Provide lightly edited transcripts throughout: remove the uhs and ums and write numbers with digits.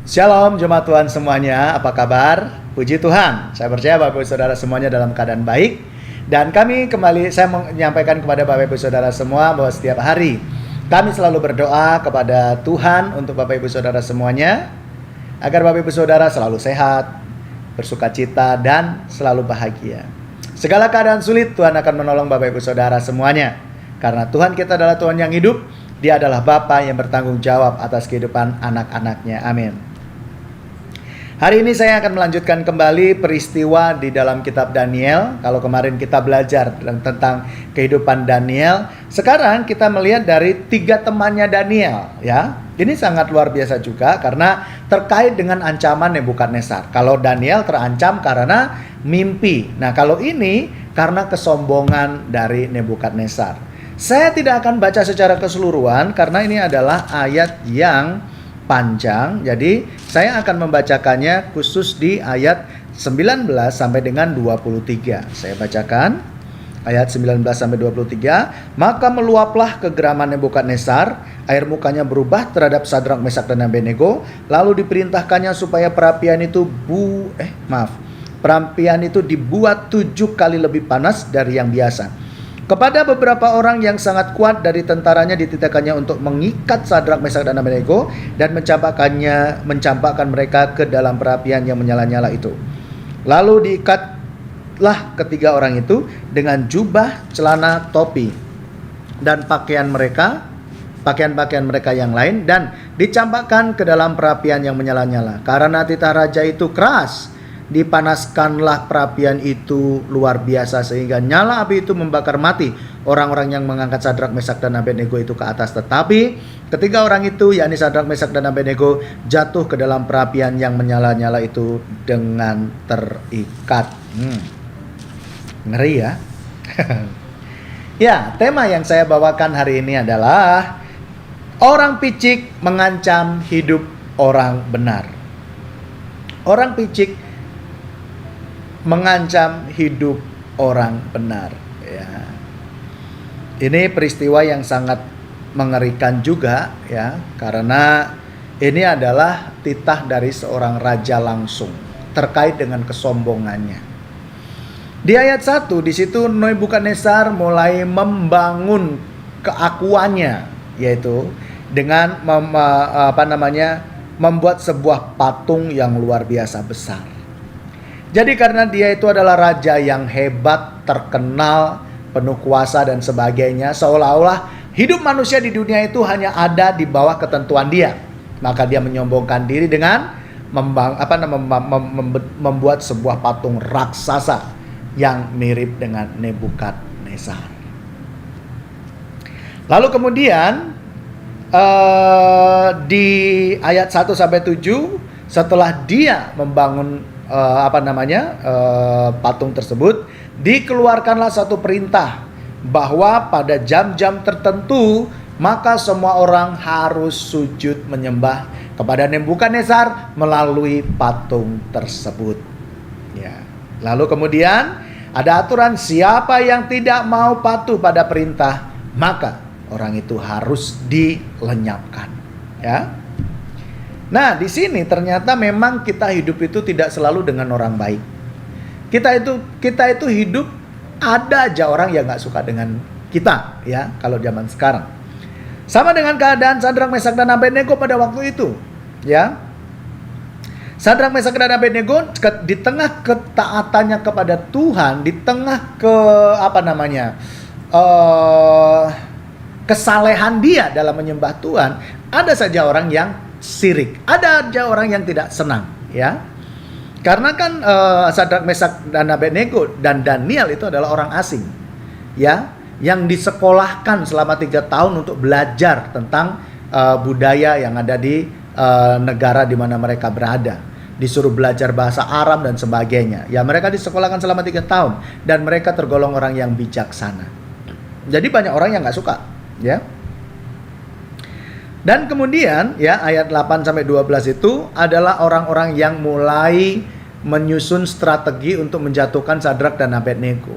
Shalom jemaat Tuhan semuanya, apa kabar? Puji Tuhan, saya percaya Bapak Ibu Saudara semuanya dalam keadaan baik. Dan saya menyampaikan kepada Bapak Ibu Saudara semua bahwa setiap hari kami selalu berdoa kepada Tuhan untuk Bapak Ibu Saudara semuanya, agar Bapak Ibu Saudara selalu sehat, bersukacita, dan selalu bahagia. Segala keadaan sulit Tuhan akan menolong Bapak Ibu Saudara semuanya. Karena Tuhan kita adalah Tuhan yang hidup, Dia adalah Bapa yang bertanggung jawab atas kehidupan anak-anaknya. Amin. Hari ini saya akan melanjutkan kembali peristiwa di dalam kitab Daniel. Kalau kemarin kita belajar tentang kehidupan Daniel, sekarang kita melihat dari 3 temannya Daniel, ya. Ini sangat luar biasa juga karena terkait dengan ancaman Nebukadnezar. Kalau Daniel terancam karena mimpi. Nah, kalau ini karena kesombongan dari Nebukadnezar. Saya tidak akan baca secara keseluruhan karena ini adalah ayat yang panjang, jadi saya akan membacakannya khusus di ayat 19 sampai dengan 23. Saya bacakan ayat 19 sampai 23. Maka meluaplah kegeraman Nebukadnezar, air mukanya berubah terhadap Sadrak, Mesak, dan Abednego, lalu diperintahkannya supaya perapian itu dibuat 7 kali lebih panas dari yang biasa. Kepada beberapa orang yang sangat kuat dari tentaranya dititahkannya untuk mengikat Sadrak, Mesak, dan Abednego dan mencampakkan mereka ke dalam perapian yang menyala-nyala itu. Lalu diikatlah ketiga orang itu dengan jubah, celana, topi, dan pakaian mereka yang lain, dan dicampakkan ke dalam perapian yang menyala-nyala. Karena titah raja itu keras, dipanaskanlah perapian itu luar biasa sehingga nyala api itu membakar mati orang-orang yang mengangkat Sadrak, Mesak, dan Abednego itu ke atas. Tetapi ketiga orang itu, yakni Sadrak, Mesak, dan Abednego, jatuh ke dalam perapian yang menyala-nyala itu dengan terikat. Ngeri ya. Ya, tema yang saya bawakan hari ini adalah orang picik mengancam hidup orang benar. Orang picik mengancam hidup orang benar, ya. Ini peristiwa yang sangat mengerikan juga, ya, karena ini adalah titah dari seorang raja langsung terkait dengan kesombongannya. Di ayat 1 di situ Nebukadnezar mulai membangun keakuannya, yaitu dengan membuat sebuah patung yang luar biasa besar. Jadi karena dia itu adalah raja yang hebat, terkenal, penuh kuasa dan sebagainya, seolah-olah hidup manusia di dunia itu hanya ada di bawah ketentuan dia. Maka dia menyombongkan diri dengan membuat sebuah patung raksasa yang mirip dengan Nebukadnezar. Lalu kemudian di ayat 1 sampai 7, setelah dia membangun patung tersebut, dikeluarkanlah satu perintah bahwa pada jam-jam tertentu maka semua orang harus sujud menyembah kepada Nebukadnezar melalui patung tersebut, ya. Lalu kemudian ada aturan, siapa yang tidak mau patuh pada perintah maka orang itu harus dilenyapkan, ya. Nah, di sini ternyata memang kita hidup itu tidak selalu dengan orang baik. Kita itu hidup, ada aja orang yang nggak suka dengan kita, ya, kalau zaman sekarang. Sama dengan keadaan Sadrak, Mesak, dan Abednego pada waktu itu, ya. Sadrak, Mesak, dan Abednego di tengah ketaatannya kepada Tuhan, di tengah kesalehan dia dalam menyembah Tuhan, ada saja orang yang sirik, ada aja orang yang tidak senang, ya. Karena kan Sadrak, Mesak, dan Abednego dan Daniel itu adalah orang asing, ya, yang disekolahkan selama 3 tahun untuk belajar tentang budaya yang ada di negara di mana mereka berada. Disuruh belajar bahasa Aram dan sebagainya. Ya, mereka disekolahkan selama 3 tahun dan mereka tergolong orang yang bijaksana. Jadi banyak orang yang nggak suka, ya. Dan kemudian, ya, ayat 8 sampai 12 itu adalah orang-orang yang mulai menyusun strategi untuk menjatuhkan Sadrak dan Abednego.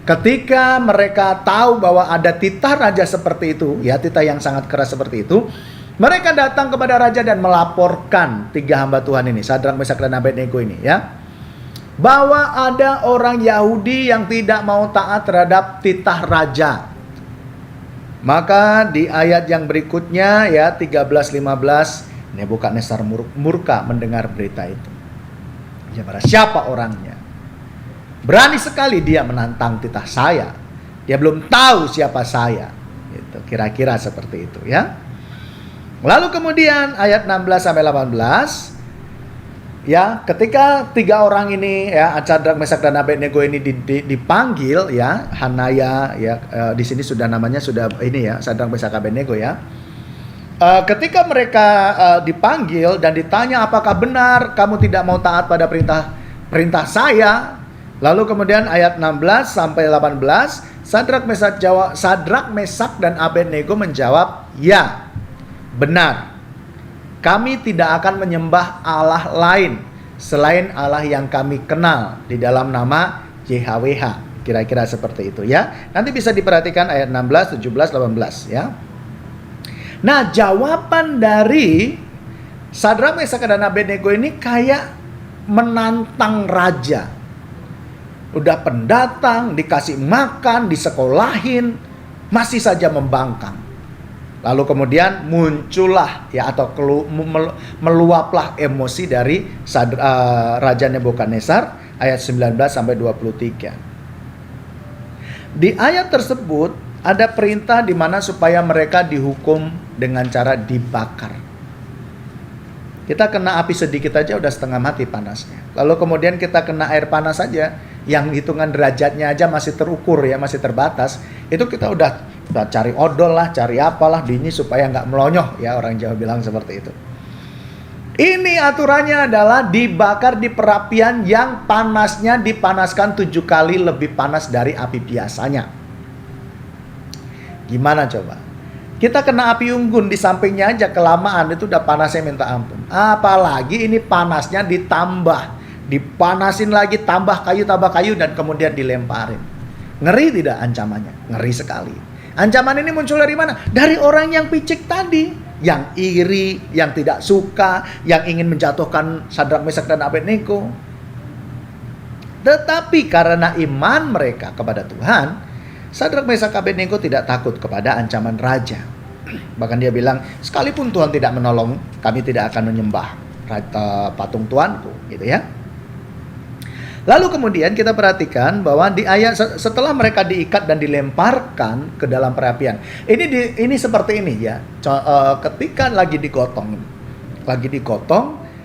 Ketika mereka tahu bahwa ada titah raja seperti itu, ya, titah yang sangat keras seperti itu, Mereka datang kepada raja dan melaporkan 3 hamba Tuhan ini, Sadrak, Mesak, dan Abednego ini ya, bahwa ada orang Yahudi yang tidak mau taat terhadap titah raja. Maka di ayat yang berikutnya ya 13-15, Nebukadnezar murka mendengar berita itu. Ya, siapa orangnya? Berani sekali dia menantang titah saya. Dia belum tahu siapa saya. Gitu, kira-kira seperti itu ya. Lalu kemudian ayat 16-18 ya, ketika 3 orang ini ya, Sadrak, Mesak, dan Abednego ini dipanggil ya, Hanaya ya, di sini sudah namanya sudah ini ya, Sadrak, Mesak, Abednego ya. Ketika mereka dipanggil dan ditanya apakah benar kamu tidak mau taat pada perintah saya, lalu kemudian ayat 16 sampai 18, Sadrak, Mesak, dan Abednego menjawab, ya, benar. Kami tidak akan menyembah Allah lain selain Allah yang kami kenal di dalam nama YHWH. Kira-kira seperti itu ya. Nanti bisa diperhatikan ayat 16, 17, 18 ya. Nah, jawaban dari Sadrak, Mesak, dan Abednego ini kayak menantang raja. Udah pendatang, dikasih makan, disekolahin, masih saja membangkang. Lalu kemudian muncullah ya, atau meluaplah emosi dari Raja Nebukadnezar ayat 19 sampai 23. Di ayat tersebut ada perintah di mana supaya mereka dihukum dengan cara dibakar. Kita kena api sedikit aja udah setengah mati panasnya. Lalu kemudian kita kena air panas saja, yang hitungan derajatnya aja masih terukur ya, masih terbatas. Itu kita udah cari odol lah, cari apalah dini supaya nggak melonyoh ya, orang Jawa bilang seperti itu. Ini aturannya adalah dibakar di perapian yang panasnya dipanaskan 7 kali lebih panas dari api biasanya. Gimana coba? Kita kena api unggun di sampingnya aja kelamaan itu udah panasnya minta ampun. Apalagi ini panasnya ditambah, dipanasin lagi, tambah kayu dan kemudian dilemparin. Ngeri tidak ancamannya? Ngeri sekali. Ancaman ini muncul dari mana? Dari orang yang picik tadi, yang iri, yang tidak suka, yang ingin menjatuhkan Sadrak, Mesak, dan Abednego. Tetapi karena iman mereka kepada Tuhan, Sadrak, Mesak, Abednego tidak takut kepada ancaman raja. Bahkan dia bilang, sekalipun Tuhan tidak menolong, kami tidak akan menyembah patung Tuanku, gitu ya. Lalu kemudian kita perhatikan bahwa di ayat setelah mereka diikat dan dilemparkan ke dalam perapian. Ini seperti ini ya. Ketika lagi digotong,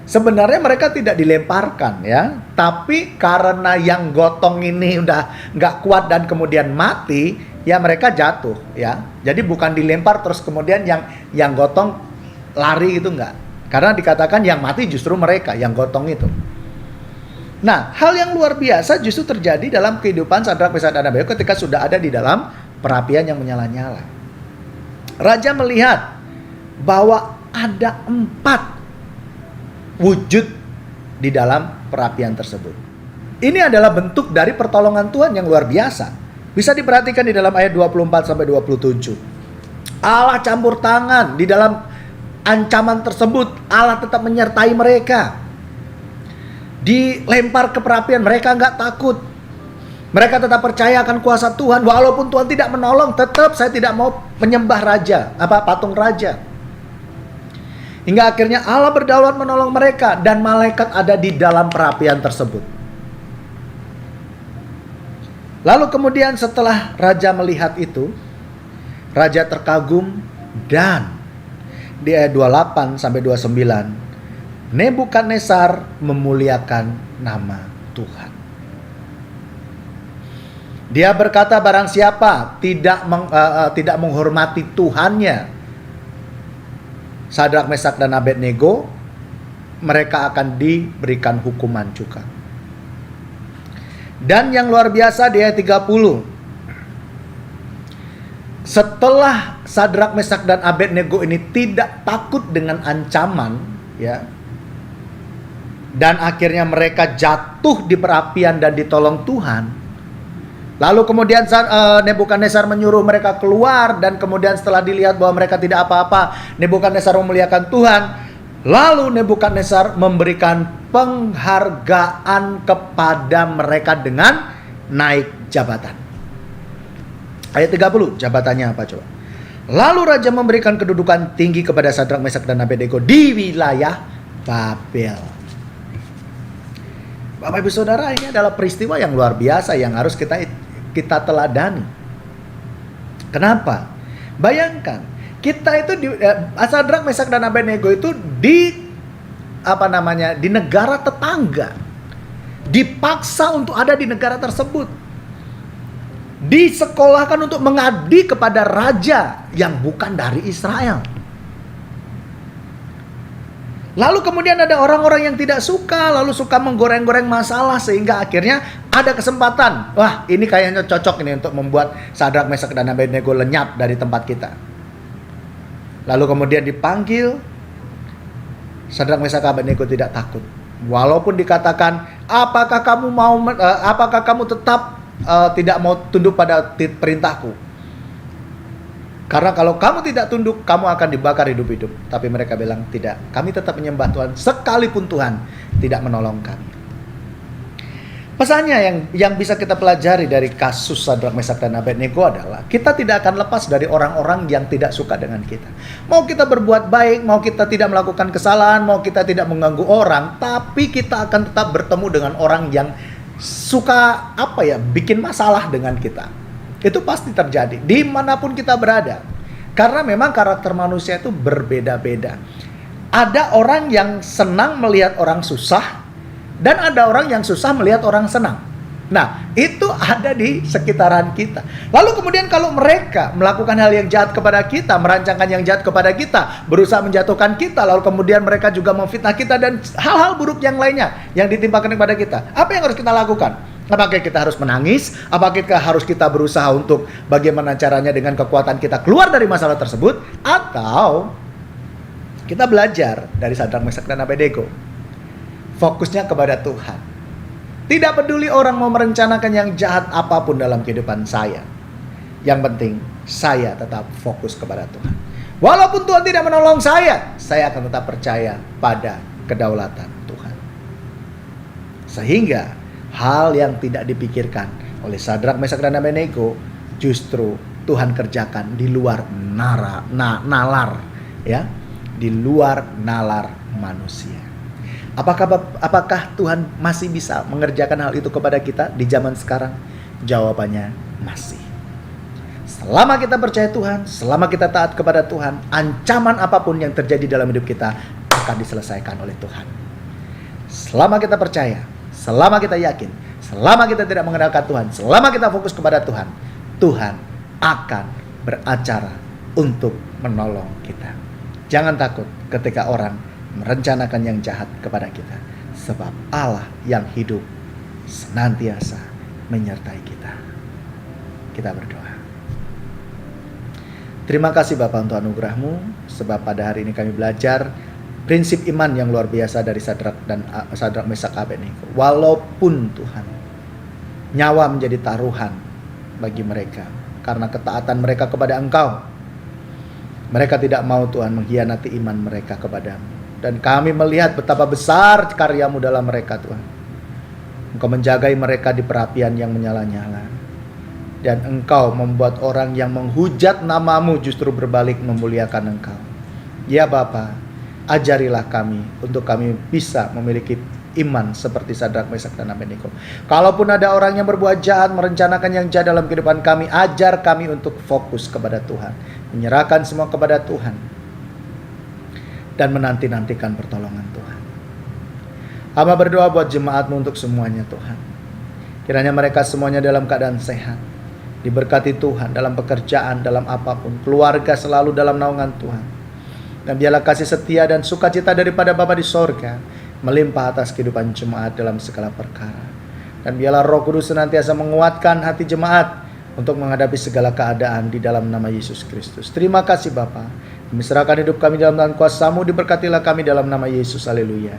sebenarnya mereka tidak dilemparkan ya. Tapi karena yang gotong ini udah nggak kuat dan kemudian mati, ya mereka jatuh ya. Jadi bukan dilempar terus kemudian yang gotong lari itu enggak. Karena dikatakan yang mati justru mereka, yang gotong itu. Nah, hal yang luar biasa justru terjadi dalam kehidupan Sadrak, Mesak, dan Abednego ketika sudah ada di dalam perapian yang menyala-nyala. Raja melihat bahwa ada 4 wujud di dalam perapian tersebut. Ini adalah bentuk dari pertolongan Tuhan yang luar biasa. Bisa diperhatikan di dalam ayat 24 sampai 27. Allah campur tangan di dalam ancaman tersebut. Allah tetap menyertai mereka. Dilempar ke perapian, mereka nggak takut. Mereka tetap percaya akan kuasa Tuhan. Walaupun Tuhan tidak menolong, tetap saya tidak mau menyembah patung raja. Hingga akhirnya Allah berdaulat menolong mereka dan malaikat ada di dalam perapian tersebut. Lalu kemudian setelah raja melihat itu, raja terkagum dan di ayat 28 sampai 29 Nebukadnezar memuliakan nama Tuhan. Dia berkata, barang siapa tidak menghormati Tuhannya, Sadrak, Mesak, dan Abednego, mereka akan diberikan hukuman juga. Dan yang luar biasa di ayat 30, setelah Sadrak, Mesak, dan Abednego ini tidak takut dengan ancaman, ya, dan akhirnya mereka jatuh di perapian dan ditolong Tuhan, Lalu kemudian Nebukadnezar menyuruh mereka keluar, dan kemudian setelah dilihat bahwa mereka tidak apa-apa, Nebukadnezar memuliakan Tuhan. Lalu Nebukadnezar memberikan penghargaan kepada mereka dengan naik jabatan. Ayat 30, jabatannya apa coba? Lalu raja memberikan kedudukan tinggi kepada Sadrak, Mesak, dan Abednego di wilayah Babel. Bapak Ibu Saudara, ini adalah peristiwa yang luar biasa yang harus kita teladani. Kenapa? Bayangkan, kita itu Sadrak, Mesak, dan Abednego itu di negara tetangga, dipaksa untuk ada di negara tersebut, disekolahkan untuk mengabdi kepada raja yang bukan dari Israel. Lalu kemudian ada orang-orang yang tidak suka, lalu suka menggoreng-goreng masalah, sehingga akhirnya ada kesempatan. Wah, ini kayaknya cocok ini untuk membuat Sadrak, Mesak, dan Abednego lenyap dari tempat kita. Lalu kemudian dipanggil. Sadrak, Mesak, Abednego tidak takut. Walaupun dikatakan, apakah kamu tetap tidak mau tunduk pada perintahku? Karena kalau kamu tidak tunduk, kamu akan dibakar hidup-hidup. Tapi mereka bilang, tidak, kami tetap menyembah Tuhan sekalipun Tuhan tidak menolong kami. Pesannya yang bisa kita pelajari dari kasus Sadrak, Mesak, dan Abednego adalah kita tidak akan lepas dari orang-orang yang tidak suka dengan kita. Mau kita berbuat baik, mau kita tidak melakukan kesalahan, mau kita tidak mengganggu orang, tapi kita akan tetap bertemu dengan orang yang suka bikin masalah dengan kita. Itu pasti terjadi dimanapun kita berada, karena memang karakter manusia itu berbeda-beda. Ada orang yang senang melihat orang susah, dan ada orang yang susah melihat orang senang. Nah, itu ada di sekitaran kita. Lalu kemudian kalau mereka melakukan hal yang jahat kepada kita, merancangkan yang jahat kepada kita, berusaha menjatuhkan kita, lalu kemudian mereka juga memfitnah kita dan hal-hal buruk yang lainnya yang ditimpakan kepada kita, apa yang harus kita lakukan? Apakah kita harus menangis? Apakah harus kita berusaha untuk bagaimana caranya dengan kekuatan kita keluar dari masalah tersebut? Atau kita belajar dari Sadrak, Mesak, dan Abednego, fokusnya kepada Tuhan. Tidak peduli orang mau merencanakan yang jahat apapun dalam kehidupan saya, yang penting saya tetap fokus kepada Tuhan. Walaupun Tuhan tidak menolong saya akan tetap percaya pada kedaulatan Tuhan. Sehingga hal yang tidak dipikirkan oleh Sadrak, Mesak, dan Abednego justru Tuhan kerjakan di luar nalar, ya, di luar nalar manusia. Apakah Tuhan masih bisa mengerjakan hal itu kepada kita di zaman sekarang? Jawabannya masih. Selama kita percaya Tuhan, selama kita taat kepada Tuhan, ancaman apapun yang terjadi dalam hidup kita akan diselesaikan oleh Tuhan. Selama kita percaya, selama kita yakin, selama kita tidak mengandalkan Tuhan, selama kita fokus kepada Tuhan, Tuhan akan beracara untuk menolong kita. Jangan takut ketika orang merencanakan yang jahat kepada kita, sebab Allah yang hidup senantiasa menyertai kita. Kita berdoa. Terima kasih Bapa untuk anugerah-Mu, sebab pada hari ini kami belajar prinsip iman yang luar biasa dari Sadrak, Mesak, Abednego. Walaupun Tuhan, nyawa menjadi taruhan bagi mereka karena ketaatan mereka kepada Engkau, mereka tidak mau Tuhan mengkhianati iman mereka kepadamu. Dan kami melihat betapa besar karya-Mu dalam mereka, Tuhan. Engkau menjagai mereka di perapian yang menyala-nyala. Dan Engkau membuat orang yang menghujat nama-Mu justru berbalik memuliakan Engkau. Ya Bapa, ajarilah kami untuk kami bisa memiliki iman seperti Sadrak, Mesak, dan Abednego. Kalaupun ada orang yang berbuat jahat, merencanakan yang jahat dalam kehidupan kami, ajar kami untuk fokus kepada Tuhan, menyerahkan semua kepada Tuhan, dan menanti-nantikan pertolongan Tuhan. Hamba berdoa buat jemaat-Mu untuk semuanya, Tuhan. Kiranya mereka semuanya dalam keadaan sehat, diberkati Tuhan dalam pekerjaan, dalam apapun, keluarga selalu dalam naungan Tuhan. Dan biarlah kasih setia dan sukacita daripada Bapa di sorga melimpah atas kehidupan jemaat dalam segala perkara. Dan biarlah Roh Kudus senantiasa menguatkan hati jemaat untuk menghadapi segala keadaan di dalam nama Yesus Kristus. Terima kasih Bapa. Kami serahkan hidup kami dalam tangan kuasa-Mu, diberkatilah kami dalam nama Yesus. Haleluya.